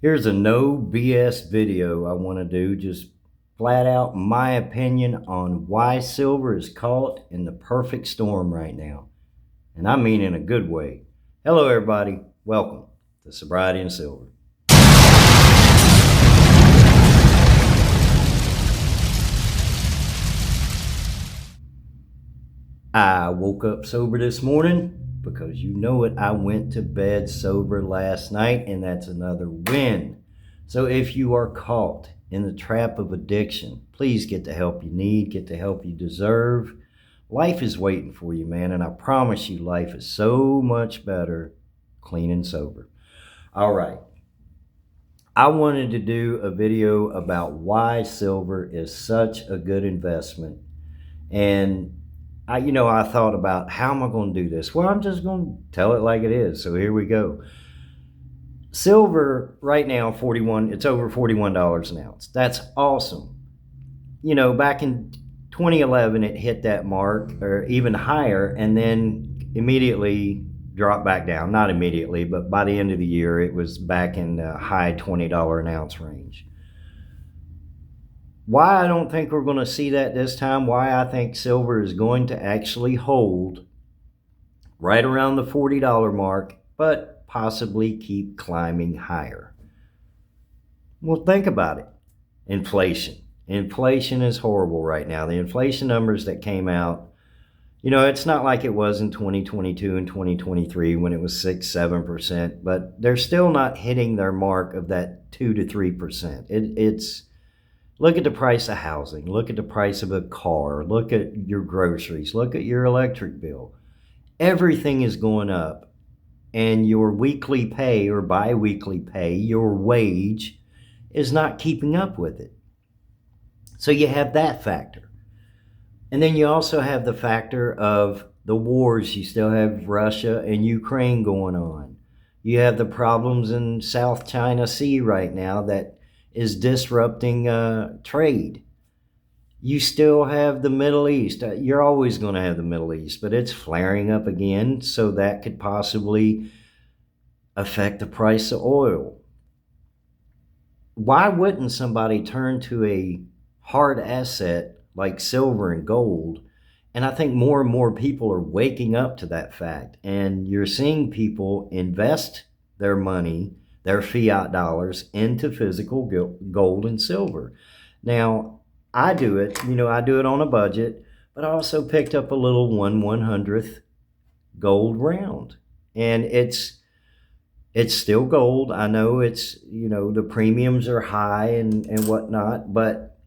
Here's a no BS video I want to do, just flat out my opinion on why silver is caught in the perfect storm right now. And I mean in a good way. Hello everybody, welcome to Sobriety and Silver. I woke up sober this morning because you know it, I went to bed sober last night, and that's another win. So if you are caught in the trap of addiction, please get the help you need, get the help you deserve. Life is waiting for you, man, and I promise you life is so much better clean and sober. All right. I wanted to do a video about why silver is such a good investment. And I thought about how am I going to do this? Well, I'm just going to tell it like it is. So here we go. Silver right now, it's over $41 an ounce. That's awesome. Back in 2011, it hit that mark or even higher and then immediately dropped back down. Not immediately, but by the end of the year, it was back in the high $20 an ounce range. Why I don't think we're going to see that this time, why I think silver is going to actually hold right around the $40 mark, but possibly keep climbing higher. Well, think about it. Inflation. Inflation is horrible right now. The inflation numbers that came out, it's not like it was in 2022 and 2023 when it was 6-7%, but they're still not hitting their mark of that 2 to 3%. Look at the price of housing. Look at the price of a car. Look at your groceries. Look at your electric bill. Everything is going up. And your weekly pay or bi-weekly pay, your wage, is not keeping up with it. So you have that factor. And then you also have the factor of the wars. You still have Russia and Ukraine going on. You have the problems in South China Sea right now that is disrupting trade. You still have the Middle East. You're always going to have the Middle East, but it's flaring up again, so that could possibly affect the price of oil. Why wouldn't somebody turn to a hard asset like silver and gold? And I think more and more people are waking up to that fact, and you're seeing people invest their money, their fiat dollars, into physical gold and silver. Now, I do it, I do it on a budget, but I also picked up a little 1/100th gold round. And it's still gold. I know it's, the premiums are high and whatnot, but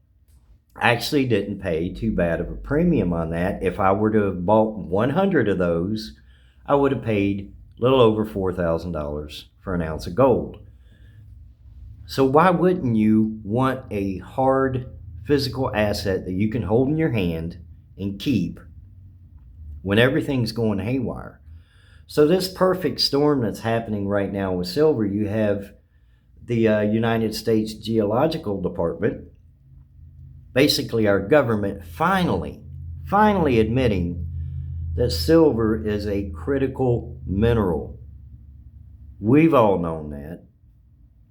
I actually didn't pay too bad of a premium on that. If I were to have bought 100 of those, I would have paid a little over $4,000 for an ounce of gold. So why wouldn't you want a hard physical asset that you can hold in your hand and keep when everything's going haywire? So this perfect storm that's happening right now with silver, you have the United States Geological Department, basically our government, finally admitting that silver is a critical mineral. We've all known that.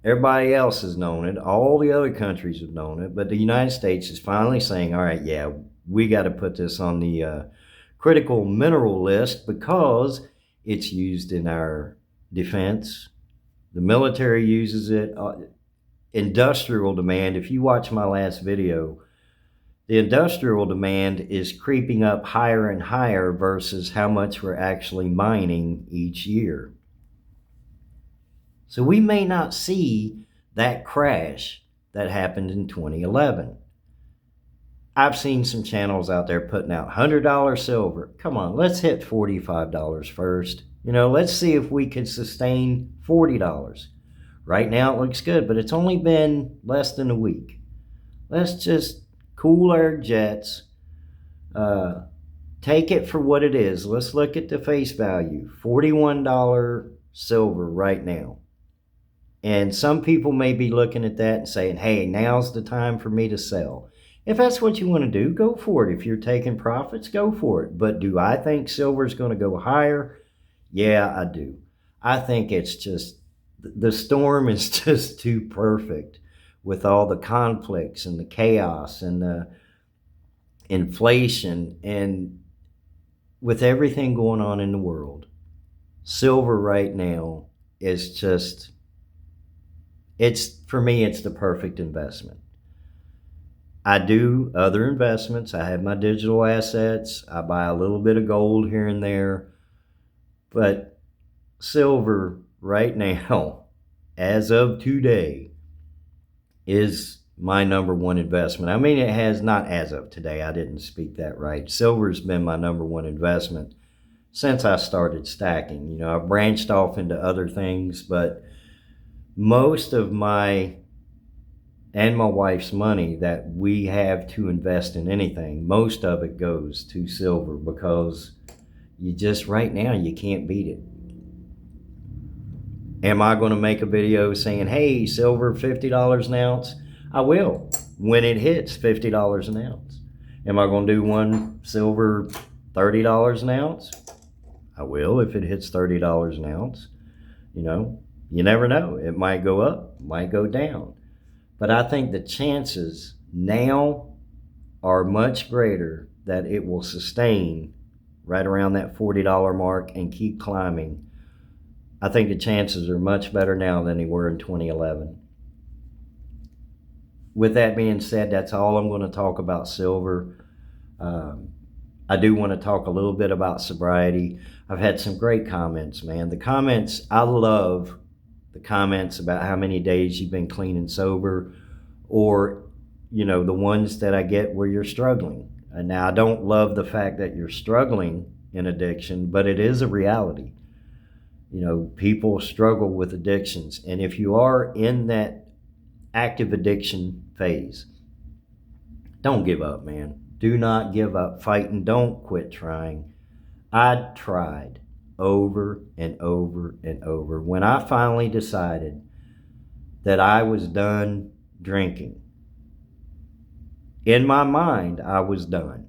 Everybody else has known it. All the other countries have known it. But the United States is finally saying, all right, yeah, we got to put this on the critical mineral list because it's used in our defense. The military uses it. Industrial demand, if you watch my last video, the industrial demand is creeping up higher and higher versus how much we're actually mining each year. So we may not see that crash that happened in 2011. I've seen some channels out there putting out $100 silver. Come on, let's hit $45 first. Let's see if we can sustain $40. Right now it looks good, but it's only been less than a week. Let's just cool our jets. Take it for what it is. Let's look at the face value. $41 silver right now. And some people may be looking at that and saying, hey, now's the time for me to sell. If that's what you want to do, go for it. If you're taking profits, go for it. But do I think silver is going to go higher? Yeah, I do. I think it's just the storm is just too perfect with all the conflicts and the chaos and the inflation and with everything going on in the world. Silver right now is just, it's, for me, it's the perfect investment. I do other investments. I have my digital assets. I buy a little bit of gold here and there. But silver right now, as of today, is my number one investment. I mean, it has not as of today. I didn't speak that right. Silver's been my number one investment since I started stacking. You know, I've branched off into other things, but most of my and my wife's money that we have to invest in anything, most of it goes to silver because you just, right now, you can't beat it. Am I going to make a video saying, hey, silver $50 an ounce? I will when it hits $50 an ounce. Am I going to do one silver $30 an ounce? I will if it hits $30 an ounce. You know, you never know. It might go up, might go down. But I think the chances now are much greater that it will sustain right around that $40 mark and keep climbing. I think the chances are much better now than they were in 2011. With that being said, that's all I'm going to talk about silver. I do want to talk a little bit about sobriety. I've had some great comments, man. The comments, I love the comments about how many days you've been clean and sober, or, you know, the ones that I get where you're struggling. And now, I don't love the fact that you're struggling in addiction, but it is a reality. You know, people struggle with addictions. And if you are in that active addiction phase, don't give up, man. Do not give up fighting. Don't quit trying. I tried over and over and over. When I finally decided that I was done drinking, in my mind, I was done.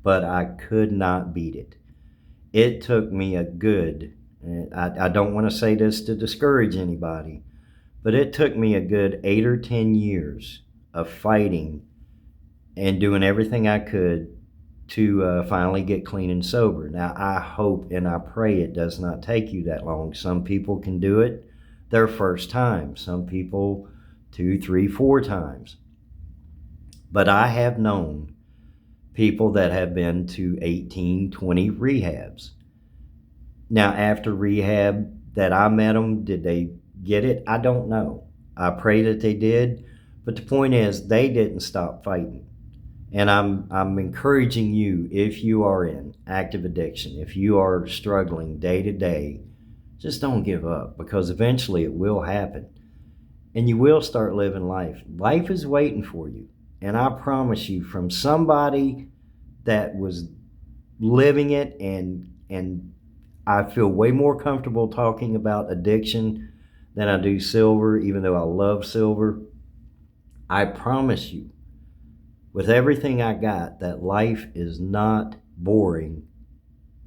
But I could not beat it. It took me a good, I don't want to say this to discourage anybody, but it took me a good 8 or 10 years of fighting and doing everything I could to finally get clean and sober. Now, I hope and I pray it does not take you that long. Some people can do it their first time. Some people 2, 3, 4 times. But I have known people that have been to 18, 20 rehabs. Now, after rehab that I met them, did they get it? I don't know. I pray that they did. But the point is, they didn't stop fighting. And I'm encouraging you, if you are in active addiction, if you are struggling day to day, just don't give up, because eventually it will happen. And you will start living life. Life is waiting for you. And I promise you, from somebody that was living it, and I feel way more comfortable talking about addiction than I do silver, even though I love silver. I promise you, with everything I got, that life is not boring,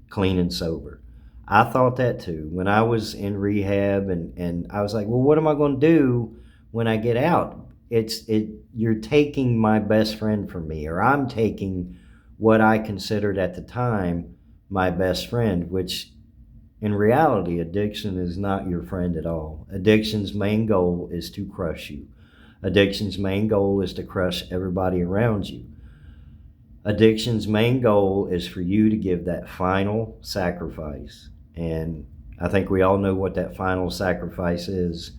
clean and sober. I thought that too. When I was in rehab, and I was like, well, what am I going to do when I get out? You're taking my best friend from me, or I'm taking what I considered at the time my best friend, which in reality, addiction is not your friend at all. Addiction's main goal is to crush you. Addiction's main goal is to crush everybody around you. Addiction's main goal is for you to give that final sacrifice. And I think we all know what that final sacrifice is.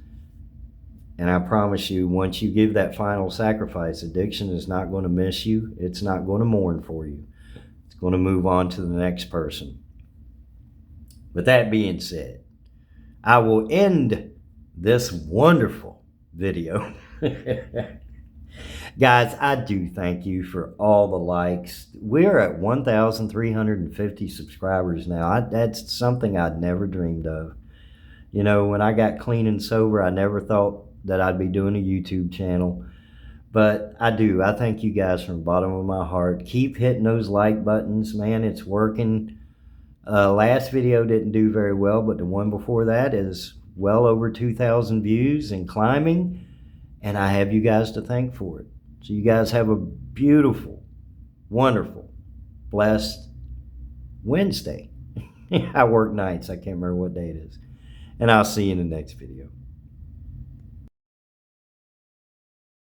And I promise you, once you give that final sacrifice, addiction is not going to miss you. It's not going to mourn for you. It's going to move on to the next person. With that being said, I will end this wonderful video. Guys, I do thank you for all the likes. We're at 1,350 subscribers now. That's something I'd never dreamed of. You know, when I got clean and sober, I never thought that I'd be doing a YouTube channel. But I do. I thank you guys from the bottom of my heart. Keep hitting those like buttons, man. It's working. Last video didn't do very well, but the one before that is well over 2,000 views and climbing, and I have you guys to thank for it. So you guys have a beautiful, wonderful, blessed Wednesday. I work nights. I can't remember what day it is. And I'll see you in the next video.